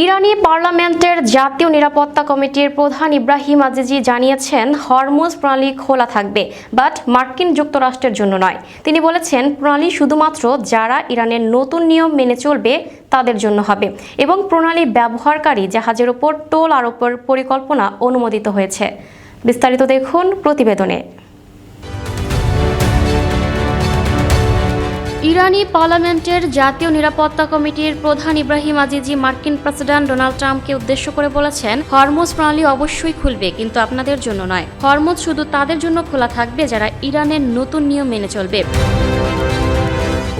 ইরানি পার্লামেন্টের জাতীয় নিরাপত্তা কমিটির প্রধান ইব্রাহিম আজিজি জানিয়েছেন হরমুজ প্রণালী খোলা থাকবে, বাট মার্কিন যুক্তরাষ্ট্রের জন্য নয়। তিনি বলেছেন প্রণালী শুধুমাত্র যারা ইরানের নতুন নিয়ম মেনে চলবে তাদের জন্য হবে এবং প্রণালী ব্যবহারকারী জাহাজের ওপর টোল আরোপের পরিকল্পনা অনুমোদিত হয়েছে। বিস্তারিত দেখুন প্রতিবেদনে। ইরানি পার্লামেন্টের জাতীয় নিরাপত্তা কমিটির প্রধান ইব্রাহিম আজিজি মার্কিন প্রেসিডেন্ট ডোনাল্ড ট্রাম্পকে উদ্দেশ্য করে বলেছেন, হরমুজ প্রণালী অবশ্যই খুলবে, কিন্তু আপনাদের জন্য নয়। হরমুজ শুধু তাদের জন্য খোলা থাকবে যারা ইরানের নতুন নিয়ম মেনে চলবে।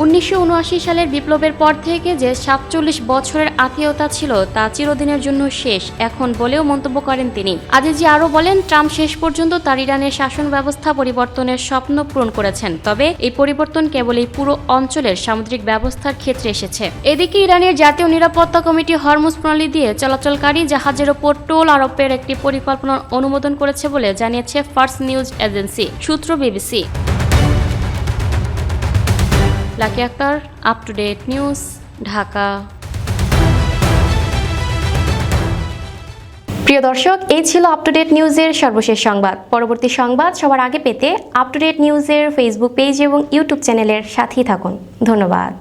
1979 সালের বিপ্লবের পর থেকে যে 47 বছরের আত্মীয়তা ছিল তা চিরদিনের জন্য শেষ এখন বলেও মন্তব্য করেন তিনি। আজিজি আরও বলেন, ট্রাম্প শেষ পর্যন্ত তার ইরানের শাসন ব্যবস্থা পরিবর্তনের স্বপ্ন পূরণ করেছেন, তবে এই পরিবর্তন কেবল এই পুরো অঞ্চলের সামুদ্রিক ব্যবস্থার ক্ষেত্রে এসেছে। এদিকে ইরানের জাতীয় নিরাপত্তা কমিটি হরমুজ প্রণালী দিয়ে চলাচলকারী জাহাজের ওপর টোল আরোপের একটি পরিকল্পনার অনুমোদন করেছে বলে জানিয়েছে ফার্স নিউজ এজেন্সি, সূত্র BBC. Lucky Akhter, up to date news, Dhaka. প্রিয় দর্শক, এই ছিল আপ টু ডেট নিউজের সর্বশেষ সংবাদ। পরবর্তী সংবাদ সবার আগে পেতে আপ টু ডেট নিউজের ফেসবুক পেজ এবং ইউটিউব চ্যানেলের সাথেই থাকুন। ধন্যবাদ।